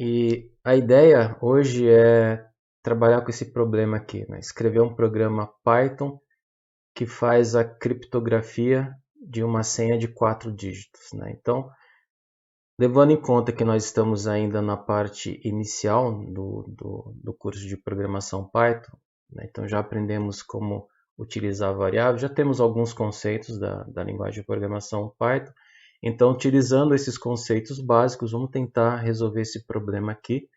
E a ideia hoje é trabalhar com esse problema aqui, né? Escrever um programa Python que faz a criptografia de uma senha de 4 dígitos, né? Então, levando em conta que nós estamos ainda na parte inicial do curso de programação Python, né? Então já aprendemos como utilizar variáveis, já temos alguns conceitos da linguagem de programação Python. Então, utilizando esses conceitos básicos, vamos tentar resolver esse problema aqui,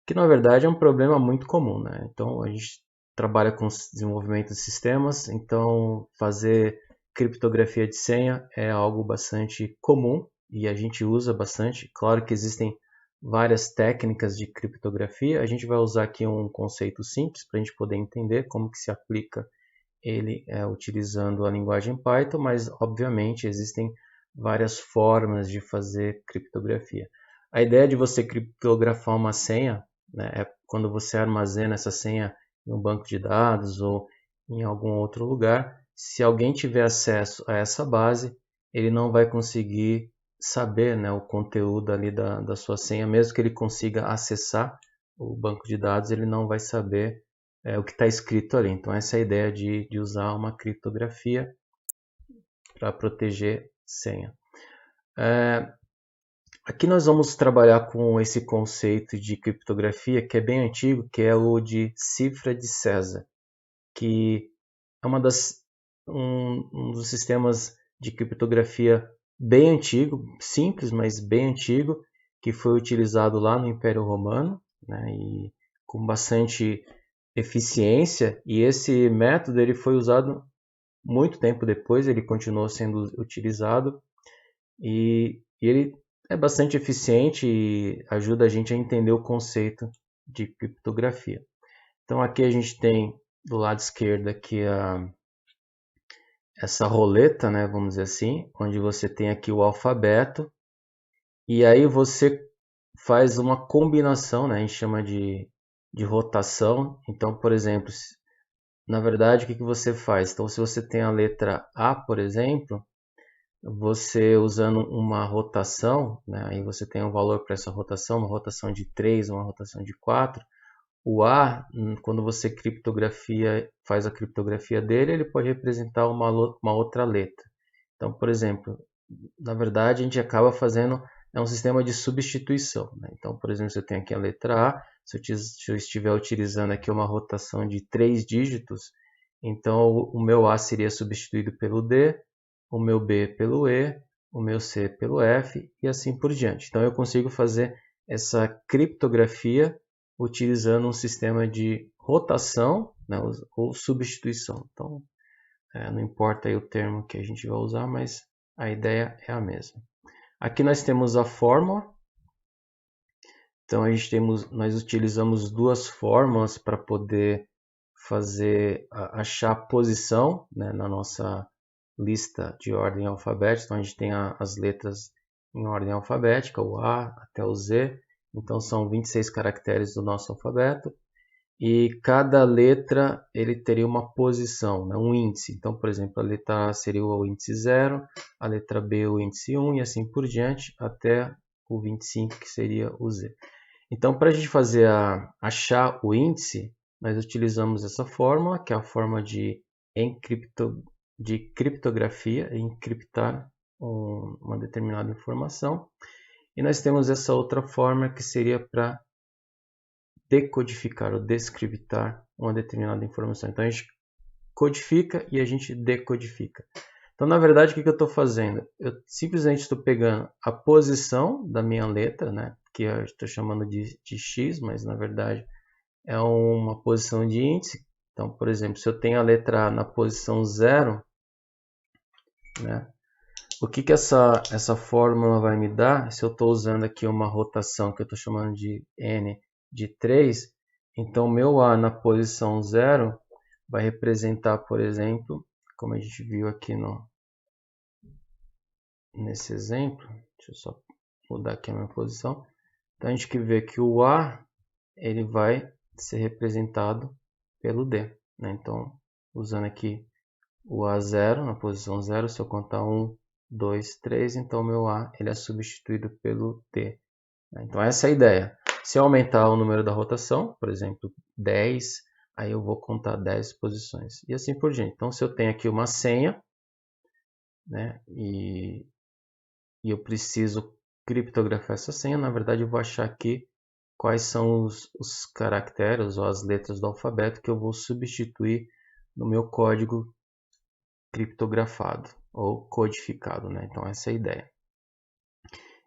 que na verdade é um problema muito comum, né? Então, a gente trabalha com desenvolvimento de sistemas, então fazer criptografia de senha é algo bastante comum e a gente usa bastante. Claro que existem várias técnicas de criptografia. A gente vai usar aqui um conceito simples para a gente poder entender como que se aplica ele utilizando a linguagem Python, mas obviamente existem várias formas de fazer criptografia. A ideia de você criptografar uma senha, né, é quando você armazena essa senha em um banco de dados ou em algum outro lugar. Se alguém tiver acesso a essa base, ele não vai conseguir saber, né, o conteúdo ali da sua senha, mesmo que ele consiga acessar o banco de dados, ele não vai saber o que está escrito ali. Então, essa é a ideia de usar uma criptografia para proteger senha. Aqui nós vamos trabalhar com esse conceito de criptografia que é bem antigo, que é o de cifra de César, que é um dos sistemas de criptografia bem antigo, simples, mas bem antigo, que foi utilizado lá no Império Romano, né, e com bastante eficiência, e esse método ele foi usado muito tempo depois, ele continuou sendo utilizado e ele é bastante eficiente e ajuda a gente a entender o conceito de criptografia. Então aqui a gente tem do lado esquerdo aqui essa roleta, né, vamos dizer assim, onde você tem aqui o alfabeto e aí você faz uma combinação, né, a gente chama de rotação. Então, por exemplo, na verdade, o que você faz? Então, se você tem a letra A, por exemplo, você usando uma rotação, né, aí você tem um valor para essa rotação, uma rotação de 3, uma rotação de 4. O A, quando você faz a criptografia dele, ele pode representar uma outra letra. Então, por exemplo, na verdade, a gente acaba fazendo um sistema de substituição, né? Então, por exemplo, se eu tenho aqui a letra A, se eu estiver utilizando aqui uma rotação de 3 dígitos, então o meu A seria substituído pelo D, o meu B pelo E, o meu C pelo F e assim por diante. Então, eu consigo fazer essa criptografia utilizando um sistema de rotação, né, ou substituição. Então, não importa aí o termo que a gente vai usar, mas a ideia é a mesma. Aqui nós temos a fórmula. Então nós utilizamos duas fórmulas para poder achar a posição, né, na nossa lista de ordem alfabética. Então a gente tem as letras em ordem alfabética, o A até o Z. Então são 26 caracteres do nosso alfabeto. E cada letra ele teria uma posição, né, um índice. Então, por exemplo, a letra A seria o índice 0, a letra B o índice 1 e assim por diante, até o 25 que seria o Z. Então, para a gente achar o índice, nós utilizamos essa fórmula, que é a forma de criptografia, encriptar uma determinada informação. E nós temos essa outra forma que seria para decodificar ou descriptar uma determinada informação. Então a gente codifica e a gente decodifica. Então, na verdade, o que eu estou fazendo? Eu simplesmente estou pegando a posição da minha letra, né, que eu estou chamando de X, mas na verdade é uma posição de índice. Então, por exemplo, se eu tenho a letra A na posição 0, né, o que essa fórmula vai me dar? Se eu estou usando aqui uma rotação que eu estou chamando de N de 3, então meu A na posição 0 vai representar, por exemplo, como a gente viu aqui nesse exemplo, deixa eu só mudar aqui a minha posição. Então a gente vê que o A ele vai ser representado pelo D, né? Então, usando aqui o A0 na posição 0, se eu contar 1, 2, 3, então meu A ele é substituído pelo D. Então essa é a ideia. Se eu aumentar o número da rotação, por exemplo, 10, aí eu vou contar 10 posições. E assim por diante. Então, se eu tenho aqui uma senha, né, e eu preciso criptografar essa senha, na verdade eu vou achar aqui quais são os caracteres ou as letras do alfabeto que eu vou substituir no meu código criptografado ou codificado, né? Então essa é a ideia.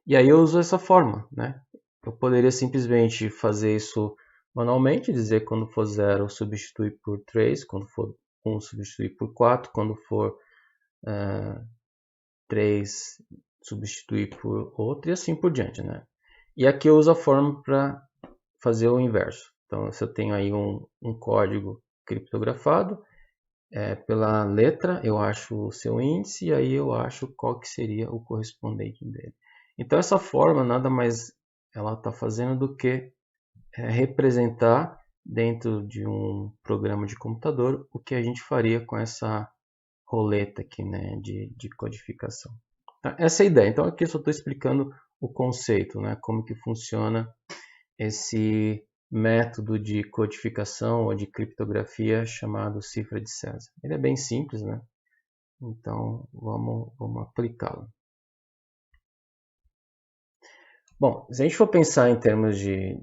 E aí eu uso essa forma, né? Eu poderia simplesmente fazer isso manualmente, dizer quando for 0 substituir por 3, quando for 1 substituir por 4, quando for 3 substituir por outro e assim por diante, né? E aqui eu uso a forma para fazer o inverso. Então, se eu tenho aí um código criptografado, pela letra eu acho o seu índice e aí eu acho qual que seria o correspondente dele. Então, essa forma nada mais ela está fazendo do que representar dentro de um programa de computador o que a gente faria com essa roleta aqui, né, de codificação. Essa é a ideia. Então, aqui eu só estou explicando o conceito, né, como que funciona esse método de codificação ou de criptografia chamado cifra de César. Ele é bem simples, né? Então vamos aplicá-lo. Bom, se a gente for pensar em termos de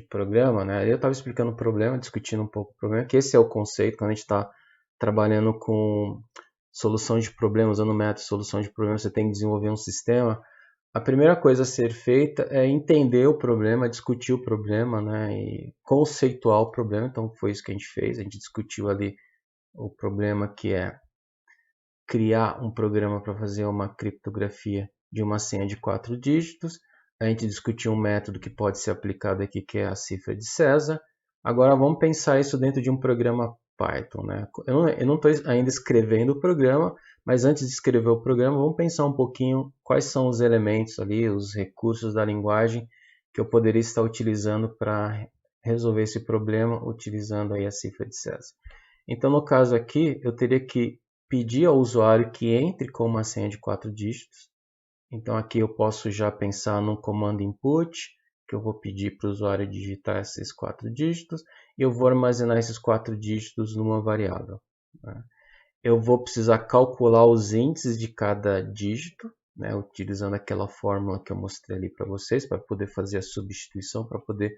programa, né? Eu estava explicando o problema, discutindo um pouco o problema, que esse é o conceito quando a gente está trabalhando com solução de problemas, usando método de solução de problemas, você tem que desenvolver um sistema. A primeira coisa a ser feita é entender o problema, discutir o problema, né, e conceituar o problema. Então foi isso que a gente fez. A gente discutiu ali o problema que é criar um programa para fazer uma criptografia de uma senha de 4 dígitos. A gente discutiu um método que pode ser aplicado aqui, que é a cifra de César. Agora vamos pensar isso dentro de um programa Python, né? Eu não estou ainda escrevendo o programa, mas antes de escrever o programa, vamos pensar um pouquinho quais são os elementos ali, os recursos da linguagem que eu poderia estar utilizando para resolver esse problema utilizando aí a cifra de César. Então, no caso aqui, eu teria que pedir ao usuário que entre com uma senha de 4 dígitos. Então aqui eu posso já pensar num comando input, que eu vou pedir para o usuário digitar esses 4 dígitos, e eu vou armazenar esses 4 dígitos numa variável, né? Eu vou precisar calcular os índices de cada dígito, né, utilizando aquela fórmula que eu mostrei ali para vocês, para poder fazer a substituição, para poder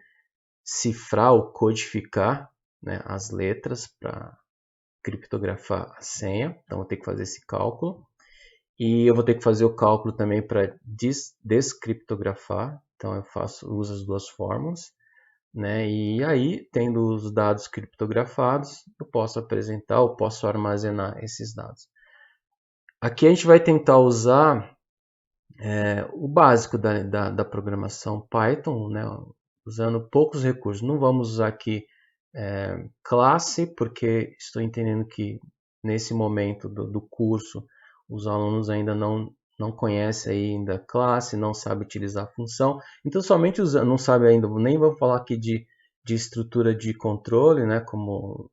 cifrar ou codificar, né, as letras para criptografar a senha. Então, eu vou ter que fazer esse cálculo. E eu vou ter que fazer o cálculo também para descriptografar. Então, eu uso as duas fórmulas, né? E aí, tendo os dados criptografados, eu posso apresentar ou posso armazenar esses dados. Aqui a gente vai tentar usar o básico da programação Python, né? Usando poucos recursos. Não vamos usar aqui classe, porque estou entendendo que nesse momento do curso os alunos ainda não conhecem ainda classe, não sabem utilizar a função, então somente usando, não sabe ainda, nem vou falar aqui de estrutura de controle, né, como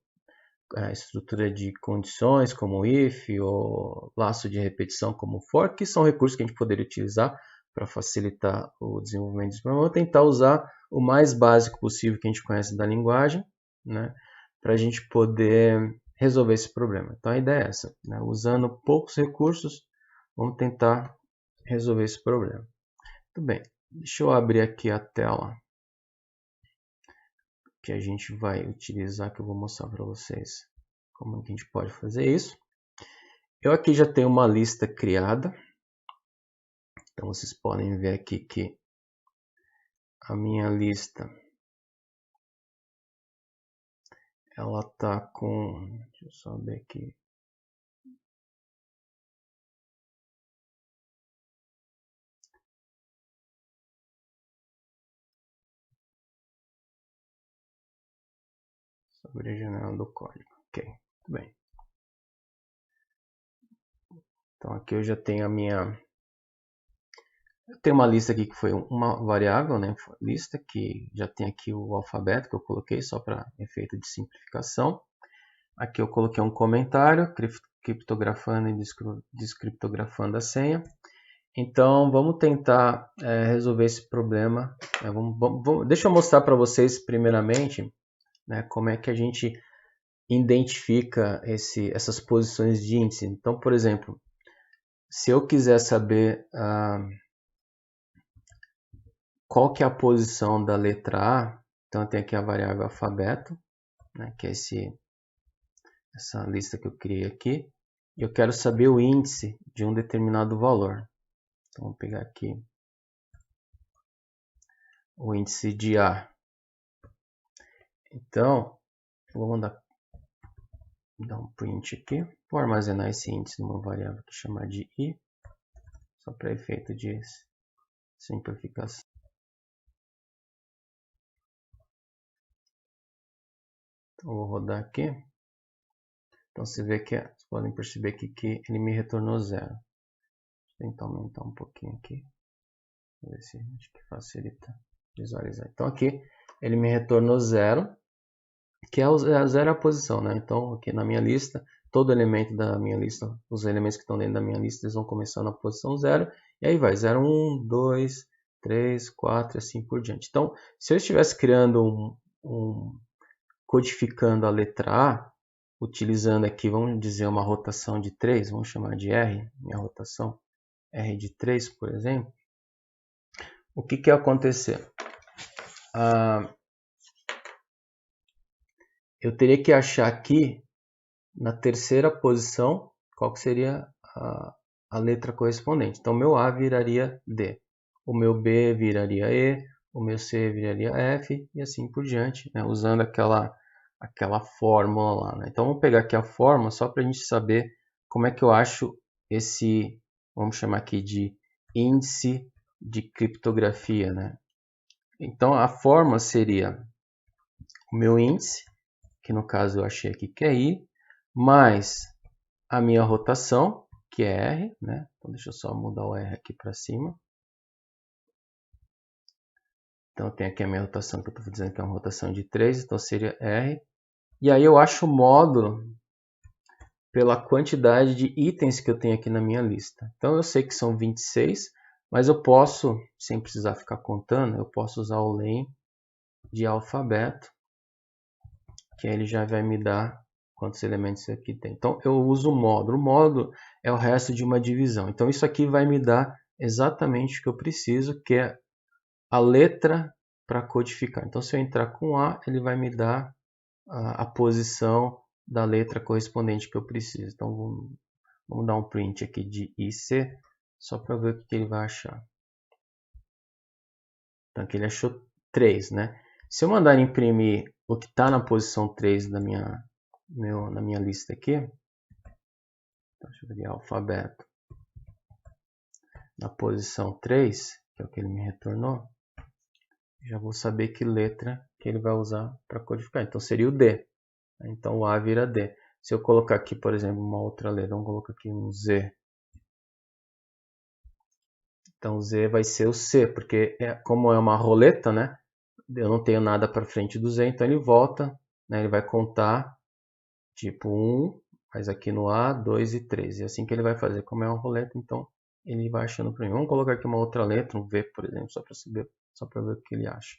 a estrutura de condições, como if, ou laço de repetição, como for, que são recursos que a gente poderia utilizar para facilitar o desenvolvimento desse programa. Vou tentar usar o mais básico possível que a gente conhece da linguagem, né, para a gente poder resolver esse problema. Então a ideia é essa, né, usando poucos recursos, vamos tentar resolver esse problema. Muito bem, deixa eu abrir aqui a tela que a gente vai utilizar, que eu vou mostrar para vocês como que a gente pode fazer isso. Eu aqui já tenho uma lista criada, então vocês podem ver aqui que a minha lista ela tá com, deixa eu só ver aqui, sobre a janela do código. Ok, muito bem. Então aqui eu já tenho a minha, eu tenho uma lista aqui que foi uma variável, né, lista, que já tem aqui o alfabeto que eu coloquei só para efeito de simplificação. Aqui eu coloquei um comentário, criptografando e descriptografando a senha. Então, vamos tentar resolver esse problema. Deixa eu mostrar para vocês, primeiramente, né, como é que a gente identifica essas posições de índice. Então, por exemplo, se eu quiser saber qual que é a posição da letra A, então tem aqui a variável alfabeto, né, que é essa lista que eu criei aqui. E eu quero saber o índice de um determinado valor. Então, vou pegar aqui o índice de A. Então, eu vou dar um print aqui. Vou armazenar esse índice numa variável que chama de I, só para efeito de simplificação. Então, vou rodar aqui. Então, vocês podem perceber aqui que ele me retornou 0. Vou tentar aumentar um pouquinho aqui. Vou ver se acho que facilita visualizar. Então, aqui ele me retornou 0, que é 0 é a posição, né? Então, aqui na minha lista, todo elemento da minha lista, os elementos que estão dentro da minha lista, eles vão começar na posição 0, e aí vai 0, 1, 2, 3, 4, assim por diante. Então, se eu estivesse criando codificando a letra A, utilizando aqui, vamos dizer, uma rotação de 3, vamos chamar de R, minha rotação R de 3, por exemplo, o que ia acontecer? Eu teria que achar aqui, na terceira posição, qual que seria a letra correspondente. Então, meu A viraria D, o meu B viraria E, o meu C viraria F, e assim por diante, né? Usando aquela fórmula lá. Né? Então, vamos pegar aqui a fórmula, só para a gente saber como é que eu acho esse, vamos chamar aqui de índice de criptografia. Né? Então, a fórmula seria o meu índice, que no caso eu achei aqui que é I, mais a minha rotação, que é R, né? Então deixa eu só mudar o R aqui para cima. Então tem aqui a minha rotação, que eu estou dizendo que é uma rotação de 3, então seria R. E aí eu acho o módulo pela quantidade de itens que eu tenho aqui na minha lista. Então eu sei que são 26, mas eu posso, sem precisar ficar contando, eu posso usar o len de alfabeto, que aí ele já vai me dar quantos elementos isso aqui tem. Então eu uso o módulo. O módulo é o resto de uma divisão. Então isso aqui vai me dar exatamente o que eu preciso, que é a letra para codificar. Então se eu entrar com A, ele vai me dar a posição da letra correspondente que eu preciso. Então vamos dar um print aqui de IC, só para ver o que ele vai achar. Então aqui ele achou 3, né? Se eu mandar imprimir o que está na posição 3 na minha lista aqui, então, deixa eu ver, alfabeto, na posição 3, que é o que ele me retornou, já vou saber que letra que ele vai usar para codificar. Então seria o D. Então o A vira D. Se eu colocar aqui, por exemplo, uma outra letra, vamos colocar aqui um Z. Então Z vai ser o C, porque como é uma roleta, né? Eu não tenho nada para frente do Z, então ele volta, né? Ele vai contar tipo 1, mas aqui no A, 2 e 3. E assim que ele vai fazer, como é uma roleta, então ele vai achando para mim. Vamos colocar aqui uma outra letra, um V, por exemplo, só para ver o que ele acha.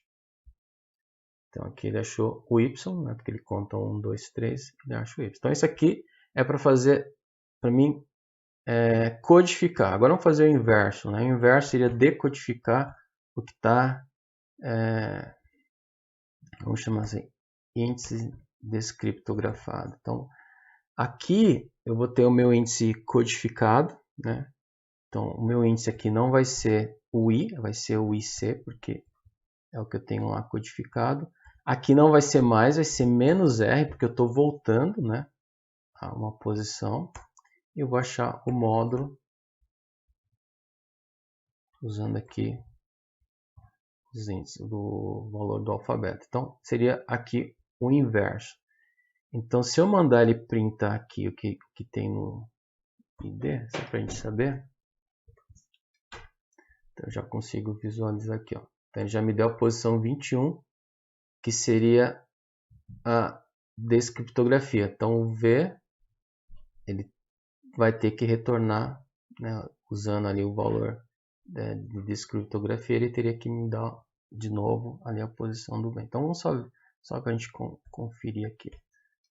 Então aqui ele achou o Y, né? Porque ele conta 1, 2, 3, ele acha o Y. Então isso aqui é para fazer, para mim, codificar. Agora vamos fazer o inverso, né? O inverso seria decodificar o que está, vamos chamar assim, índice descriptografado. Então, aqui eu vou ter o meu índice codificado, né? Então, o meu índice aqui não vai ser o I, vai ser o IC, porque é o que eu tenho lá codificado. Aqui não vai ser mais, vai ser menos R, porque eu estou voltando, né, a uma posição. E eu vou achar o módulo usando aqui os índices do valor do alfabeto. Então, seria aqui o inverso. Então, se eu mandar ele printar aqui o que tem no ID, só para a gente saber, então eu já consigo visualizar aqui. Ó. Então, ele já me deu a posição 21, que seria a descriptografia. Então, o V ele vai ter que retornar né, usando ali o valor de descriptografia, ele teria que me dar de novo ali a posição do bem. Então vamos só para a gente conferir aqui.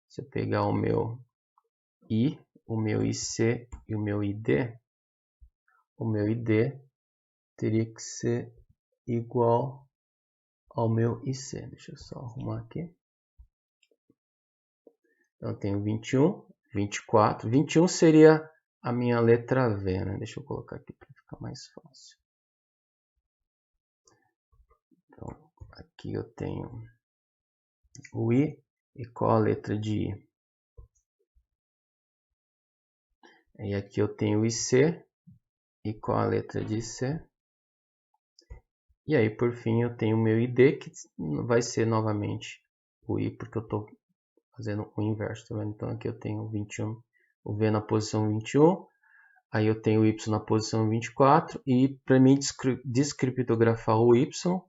Se eu pegar o meu I, o meu IC e o meu ID teria que ser igual ao meu IC. Deixa eu só arrumar aqui. Então eu tenho 21, 24. 21 seria a minha letra V, né? Deixa eu colocar aqui para ficar mais fácil. Então aqui eu tenho o I e qual a letra de I? E aqui eu tenho o IC e qual a letra de IC? E aí por fim eu tenho o meu ID, que vai ser novamente o I, porque eu estou fazendo o inverso, tá vendo? Então aqui eu tenho 21, o V na posição 21, aí eu tenho o Y na posição 24, e para mim descriptografar o Y,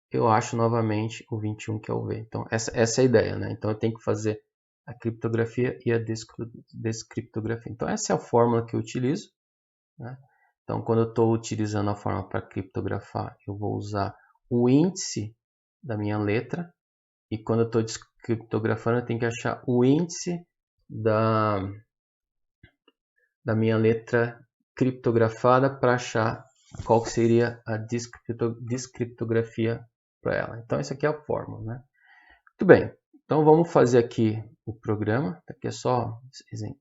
eu acho novamente o 21, que é o V. Então essa é a ideia, né? Então eu tenho que fazer a criptografia e a descriptografia. Então essa é a fórmula que eu utilizo, né? Então quando eu estou utilizando a fórmula para criptografar, eu vou usar o índice da minha letra, e quando eu estou descriptografando, eu tenho que achar o índice da minha letra criptografada para achar qual seria a descriptografia para ela. Então, essa aqui é a fórmula, né? Muito bem, então vamos fazer aqui o programa. Aqui é só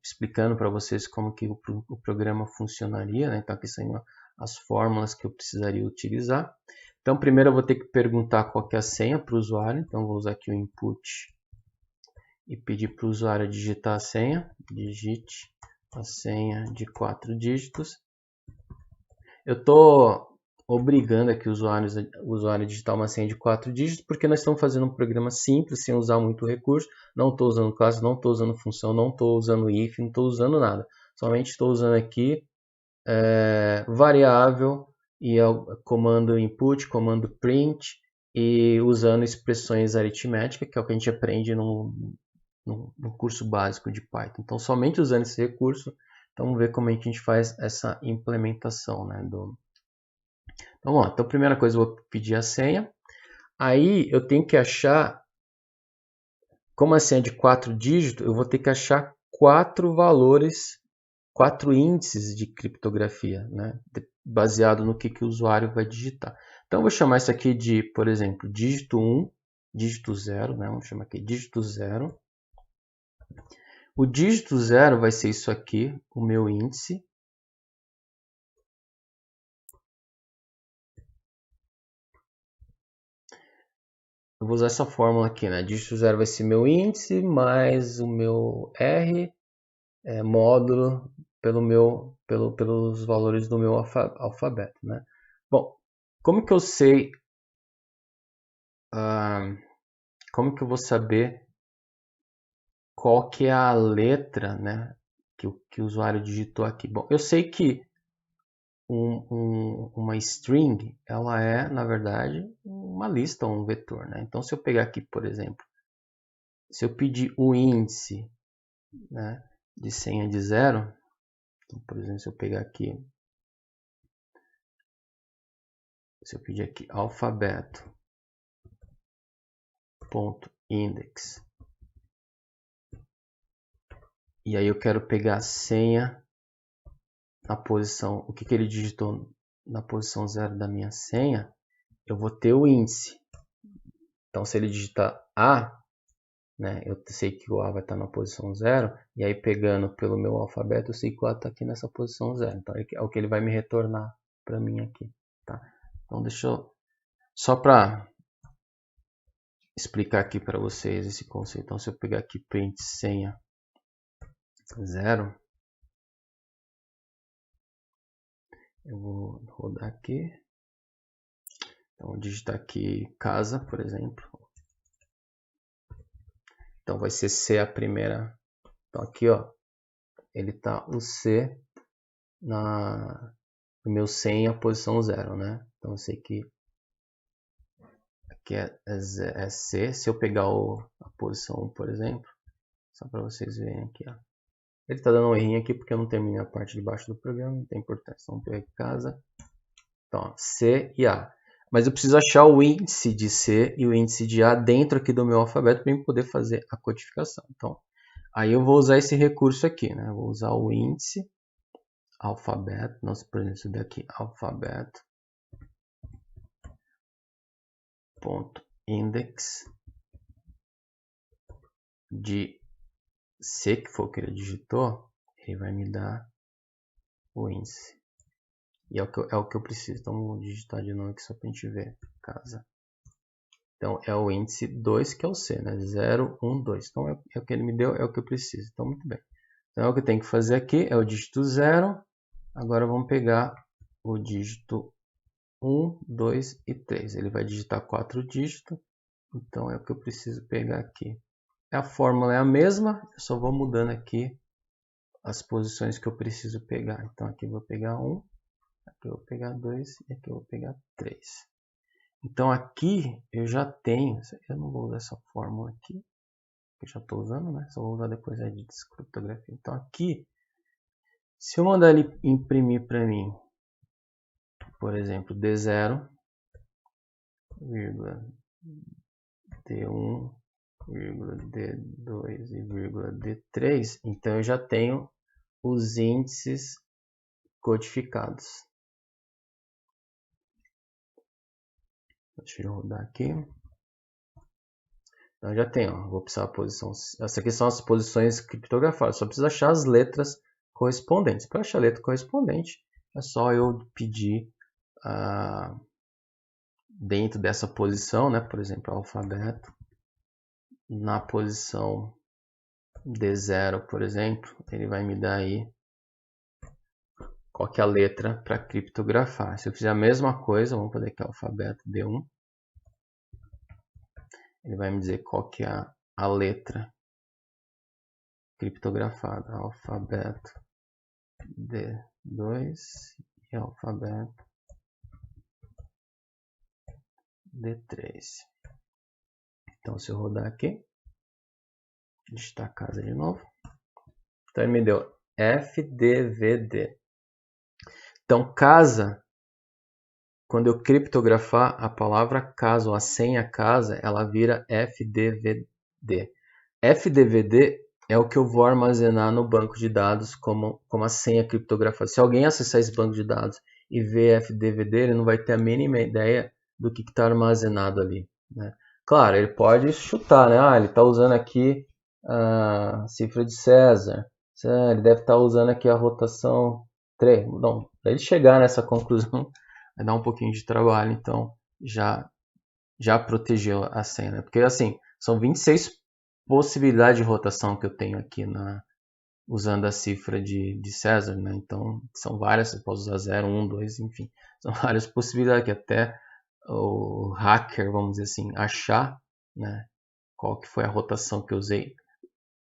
explicando para vocês como que o programa funcionaria, né? Então, aqui são as fórmulas que eu precisaria utilizar. Então, primeiro eu vou ter que perguntar qual que é a senha para o usuário. Então, vou usar aqui o input e pedir para o usuário digitar a senha. Digite a senha de 4 dígitos. Eu estou obrigando aqui o usuário a digitar uma senha de 4 dígitos, porque nós estamos fazendo um programa simples, sem usar muito recurso. Não estou usando classe, não estou usando função, não estou usando if, não estou usando nada. Somente estou usando aqui variável e comando input, comando print, e usando expressões aritméticas, que é o que a gente aprende no curso básico de Python. Então, somente usando esse recurso, então vamos ver como é que a gente faz essa implementação, né? Então, vamos lá. Então, a primeira coisa, eu vou pedir a senha. Aí, eu tenho que achar, como a senha é de 4 dígitos, eu vou ter que achar 4 valores, 4 índices de criptografia, né? Baseado no que o usuário vai digitar. Então, eu vou chamar isso aqui de, por exemplo, dígito 1, dígito 0, né? Vamos chamar aqui dígito 0. O dígito 0 vai ser isso aqui, o meu índice. Eu vou usar essa fórmula aqui, né? Dígito 0 vai ser meu índice, mais o meu R, módulo pelos valores do meu alfabeto, né? Bom, como que eu sei, como que eu vou saber qual que é a letra, né, que o usuário digitou aqui? Bom, eu sei que uma string, ela é, na verdade, uma lista, um vetor, né? Então, se eu pegar aqui, por exemplo, se eu pedir o índice, né, de senha de 0, então, por exemplo, se eu pegar aqui, se eu pedir aqui alfabeto.index, e aí eu quero pegar a senha na posição, o que ele digitou na posição 0 da minha senha, eu vou ter o índice. Então, se ele digitar A, né, eu sei que o A vai estar na posição 0, e aí pegando pelo meu alfabeto, eu sei que o A está aqui nessa posição 0. Então, é o que ele vai me retornar para mim aqui. Tá? Então, deixa eu... Só para explicar aqui para vocês esse conceito. Então, se eu pegar aqui print senha 0, eu vou rodar aqui. Então, vou digitar aqui casa, por exemplo. Então, vai ser C a primeira. Então, aqui, ó, ele tá o C no meu senha, posição 0, né? Então, eu sei que aqui é C. Se eu pegar a posição 1, por exemplo, só para vocês verem aqui, ó. Ele está dando um errinho aqui porque eu não terminei a parte de baixo do programa, não tem importância. Vamos pegar aqui casa. Então, ó, C e A. Mas eu preciso achar o índice de C e o índice de A dentro aqui do meu alfabeto para eu poder fazer a codificação. Então, aí eu vou usar esse recurso aqui, né? Eu vou usar o índice, alfabeto, nossa, por exemplo, isso daqui, alfabeto, ponto index de C, que foi o que ele digitou, ele vai me dar o índice. E é o que eu preciso. Então, vou digitar de novo aqui só para a gente ver. Casa. Então, é o índice 2, que é o C, né? 0, 1, 2. Então, é o que ele me deu, é o que eu preciso. Então, muito bem. Então, o que eu tenho que fazer aqui é o dígito 0. Agora, vamos pegar o dígito 1, 2 e 3. Ele vai digitar 4 dígitos. Então, é o que eu preciso pegar aqui. A fórmula é a mesma, eu só vou mudando aqui as posições que eu preciso pegar. Então, aqui eu vou pegar 1, aqui eu vou pegar 2 e aqui eu vou pegar 3. Então, aqui eu já tenho, eu não vou usar essa fórmula aqui, que eu já estou usando, né? Só vou usar depois a de descriptografia. Então, aqui, se eu mandar ele imprimir para mim, por exemplo, D0, vírgula, D1, vírgula, D2 e vírgula, D3, então eu já tenho os índices codificados. Deixa eu rodar aqui. Então já tem, ó, vou precisar a posição. Essa aqui são as posições criptografadas. Só preciso achar as letras correspondentes. Para achar a letra correspondente, é só eu pedir dentro dessa posição, né? Por exemplo, alfabeto, na posição D0, por exemplo, ele vai me dar aí qual que é a letra para criptografar. Se eu fizer a mesma coisa, vamos fazer aqui alfabeto D1, ele vai me dizer qual que é a letra criptografada. Alfabeto D2 e alfabeto D3. Então, se eu rodar aqui, digitar casa de novo, então ele me deu FDVD. Então, casa, quando eu criptografar a palavra casa ou a senha casa, ela vira FDVD. FDVD é o que eu vou armazenar no banco de dados como a senha criptografada. Se alguém acessar esse banco de dados e ver FDVD, ele não vai ter a mínima ideia do que está armazenado ali, né? Claro, ele pode chutar, né? Ele está usando aqui a cifra de César. Ele deve estar usando aqui a rotação 3. Não, para ele chegar nessa conclusão, vai dar um pouquinho de trabalho, então já protegeu a senha, né? Porque assim, são 26 possibilidades de rotação que eu tenho aqui usando a cifra de César, né? Então são várias, você pode usar 0, 1, 2, enfim, são várias possibilidades que até o hacker, vamos dizer assim, achar, né, qual que foi a rotação que eu usei,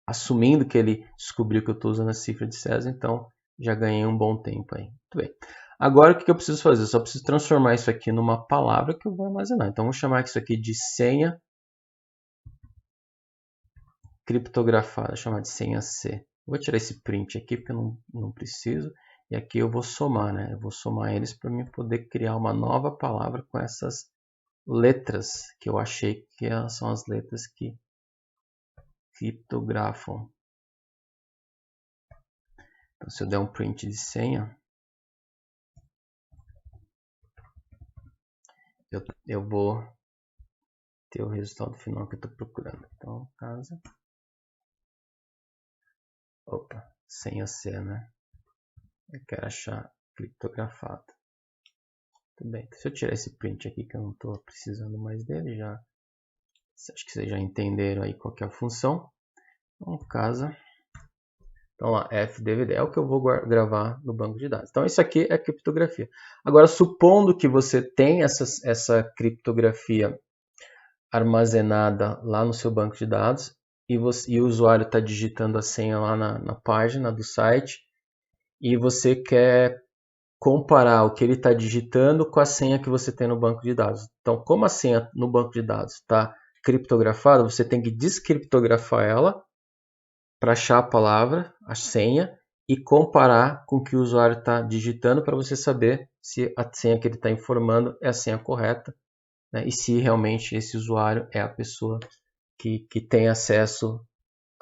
assumindo que ele descobriu que eu estou usando a cifra de César, então já ganhei um bom tempo aí. Muito bem. Agora o que eu preciso fazer? Eu só preciso transformar isso aqui numa palavra que eu vou armazenar. Então vou chamar isso aqui de senha criptografada, vou chamar de senha C. Vou tirar esse print aqui porque eu não preciso. E aqui eu vou somar, né? Eu vou somar eles para mim poder criar uma nova palavra com essas letras que eu achei que elas são as letras que criptografam. Então, se eu der um print de senha, eu vou ter o resultado final que eu estou procurando. Então, casa. Opa, senha C, né? Eu quero achar criptografado. Tudo bem. Se eu tirar esse print aqui, que eu não estou precisando mais dele, acho que vocês já entenderam aí qual que é a função. Então, casa. Então lá, FDVD é o que eu vou gravar no banco de dados. Então isso aqui é criptografia. Agora, supondo que você tem essa criptografia armazenada lá no seu banco de dados e o usuário está digitando a senha lá na página do site e você quer comparar o que ele está digitando com a senha que você tem no banco de dados. Então, como a senha no banco de dados está criptografada, você tem que descriptografar ela para achar a palavra, a senha, e comparar com o que o usuário está digitando para você saber se a senha que ele está informando é a senha correta, né? E se realmente esse usuário é a pessoa que tem acesso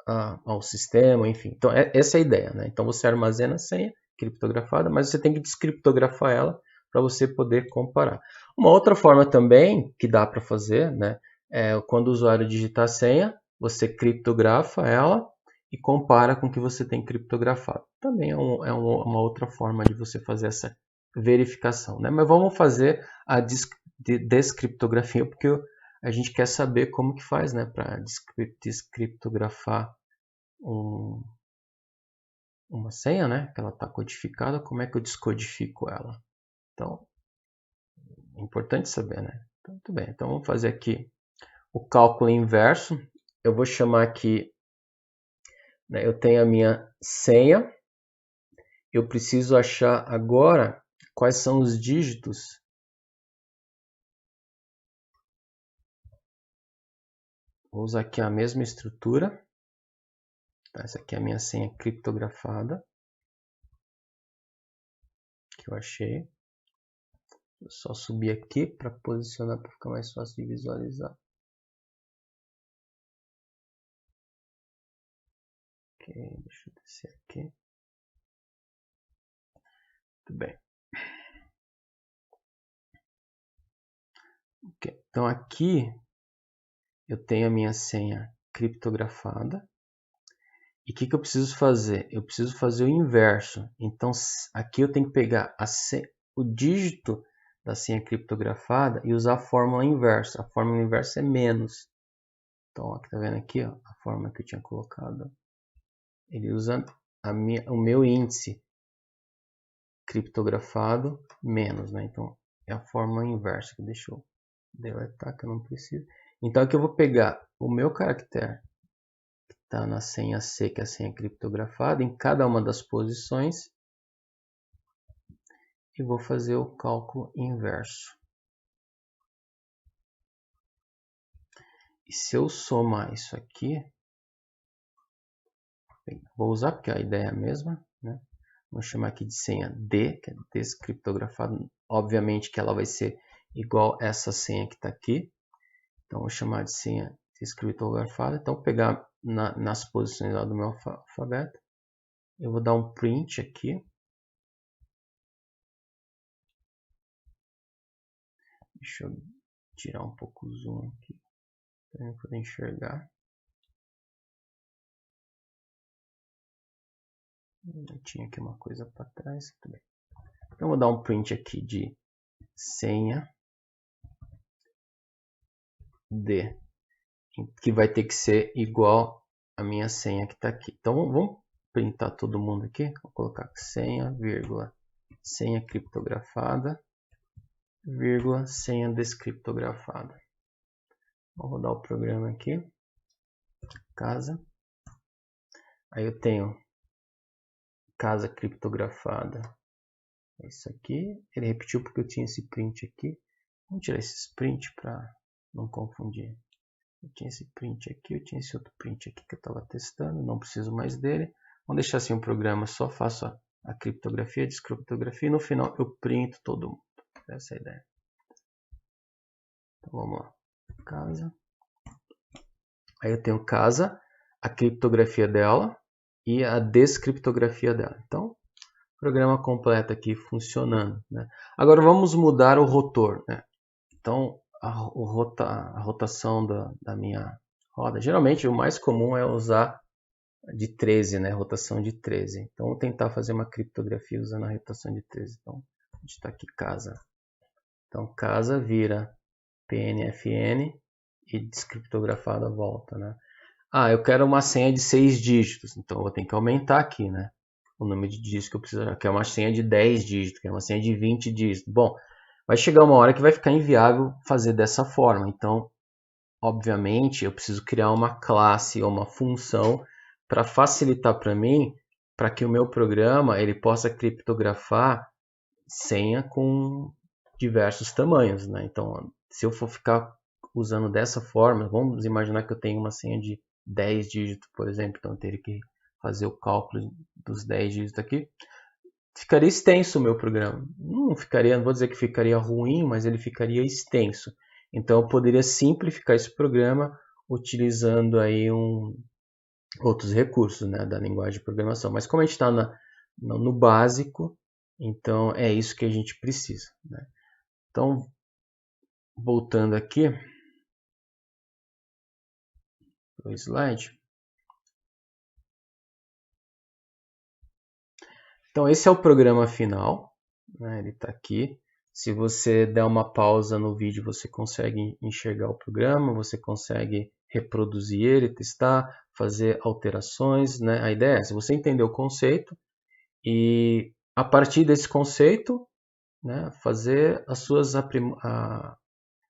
ao sistema, enfim. Então, essa é a ideia, né? Então, você armazena a senha criptografada, mas você tem que descriptografar ela para você poder comparar. Uma outra forma também que dá para fazer, né, é quando o usuário digitar a senha, você criptografa ela e compara com o que você tem criptografado. Também é uma outra forma de você fazer essa verificação, né? Mas vamos fazer a descriptografia, porque a gente quer saber como que faz, né, para descriptografar uma senha, né, que ela está codificada, como é que eu descodifico ela? Então, é importante saber, né? Então, muito bem, então vamos fazer aqui o cálculo inverso. Eu vou chamar aqui, né, eu tenho a minha senha, eu preciso achar agora quais são os dígitos vou usar aqui a mesma estrutura. Essa aqui é a minha senha criptografada que eu achei. Vou só subir aqui para posicionar para ficar mais fácil de visualizar. Ok, deixa eu descer aqui. Muito bem. Okay. Então aqui eu tenho a minha senha criptografada. E o que eu preciso fazer? Eu preciso fazer o inverso. Então aqui eu tenho que pegar o dígito da senha criptografada e usar a fórmula inversa. A fórmula inversa é menos. Então, ó, tá vendo aqui, ó, a fórmula que eu tinha colocado. Ele usa o meu índice criptografado menos, né? Então, é a fórmula inversa que deixa eu deletar, que eu não preciso. Então, aqui eu vou pegar o meu caractere que está na senha C, que é a senha criptografada, em cada uma das posições e vou fazer o cálculo inverso. E se eu somar isso aqui, vou usar porque a ideia é a mesma, né? Vou chamar aqui de senha D, que é descriptografada. Obviamente que ela vai ser igual essa senha que está aqui. Então, vou chamar de senha descriptografada. Então, vou pegar nas posições lá do meu alfabeto. Eu vou dar um print aqui. Deixa eu tirar um pouco o zoom aqui, para eu poder enxergar. Eu tinha aqui uma coisa para trás. Tudo bem. Então, vou dar um print aqui de senha D, que vai ter que ser igual a minha senha que está aqui. Então, vamos printar todo mundo aqui. Vou colocar senha, vírgula, senha criptografada, vírgula, senha descriptografada. Vou rodar o programa aqui. Casa. Aí eu tenho casa criptografada. É isso aqui. Ele repetiu porque eu tinha esse print aqui. Vamos tirar esse print para não confundir. Eu tinha esse print aqui, eu tinha esse outro print aqui que eu estava testando, não preciso mais dele. Vamos deixar assim o programa, só faço a criptografia, a descriptografia e no final eu printo todo mundo. Essa é a ideia. Então vamos lá. Casa. Aí eu tenho casa, a criptografia dela e a descriptografia dela. Então, programa completo aqui funcionando, né? Agora vamos mudar o rotor, né? Então, a rotação da minha roda. Geralmente o mais comum é usar de 13, né? Rotação de 13. Então, vou tentar fazer uma criptografia usando a rotação de 13. Então, a gente está aqui casa. Então, casa vira PNFN e descriptografada volta, né? Ah, eu quero uma senha de 6 dígitos. Então, eu vou ter que aumentar aqui, né? O número de dígitos que eu preciso. Que é uma senha de 10 dígitos, que é uma senha de 20 dígitos. Bom, vai chegar uma hora que vai ficar inviável fazer dessa forma. Então, obviamente, eu preciso criar uma classe ou uma função para facilitar para mim, para que o meu programa ele possa criptografar senha com diversos tamanhos, né? Então, se eu for ficar usando dessa forma, vamos imaginar que eu tenho uma senha de 10 dígitos, por exemplo, então eu teria que fazer o cálculo dos 10 dígitos aqui. Ficaria extenso o meu programa. Não ficaria, não vou dizer que ficaria ruim, mas ele ficaria extenso. Então eu poderia simplificar esse programa utilizando aí outros recursos, né, da linguagem de programação. Mas como a gente está no básico, então é isso que a gente precisa, né? Então, voltando aqui para o slide. Então esse é o programa final, né? Ele está aqui. Se você der uma pausa no vídeo, você consegue enxergar o programa, você consegue reproduzir ele, testar, fazer alterações, né? A ideia é essa, você entender o conceito e a partir desse conceito, né, fazer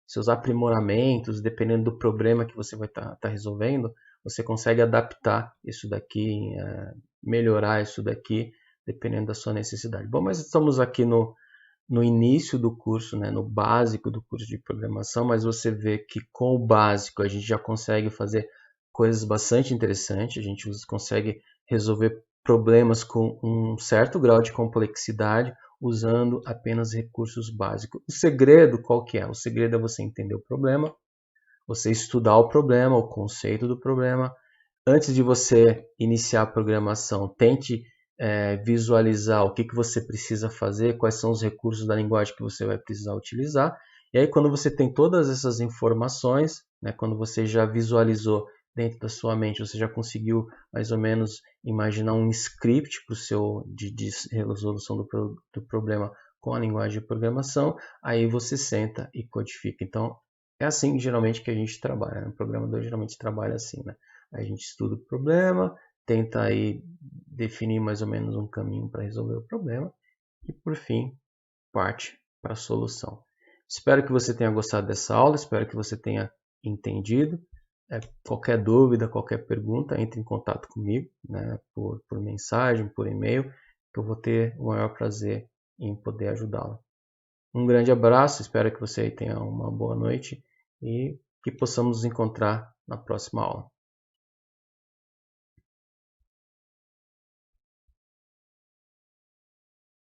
seus aprimoramentos, dependendo do problema que você vai estar resolvendo, você consegue adaptar isso daqui, melhorar isso daqui, dependendo da sua necessidade. Bom, mas estamos aqui no início do curso, né, no básico do curso de programação, mas você vê que com o básico a gente já consegue fazer coisas bastante interessantes, a gente consegue resolver problemas com um certo grau de complexidade usando apenas recursos básicos. O segredo qual que é? O segredo é você entender o problema, você estudar o problema, o conceito do problema. Antes de você iniciar a programação, tente visualizar o que você precisa fazer, quais são os recursos da linguagem que você vai precisar utilizar. E aí, quando você tem todas essas informações, né, quando você já visualizou dentro da sua mente, você já conseguiu mais ou menos imaginar um script para o seu de resolução do problema com a linguagem de programação, aí você senta e codifica. Então, é assim geralmente que a gente trabalha, né? O programador geralmente trabalha assim, né? A gente estuda o problema, tenta aí definir mais ou menos um caminho para resolver o problema e, por fim, parte para a solução. Espero que você tenha gostado dessa aula, espero que você tenha entendido. Qualquer dúvida, qualquer pergunta, entre em contato comigo, né, por mensagem, por e-mail, que eu vou ter o maior prazer em poder ajudá-la. Um grande abraço, espero que você tenha uma boa noite e que possamos nos encontrar na próxima aula.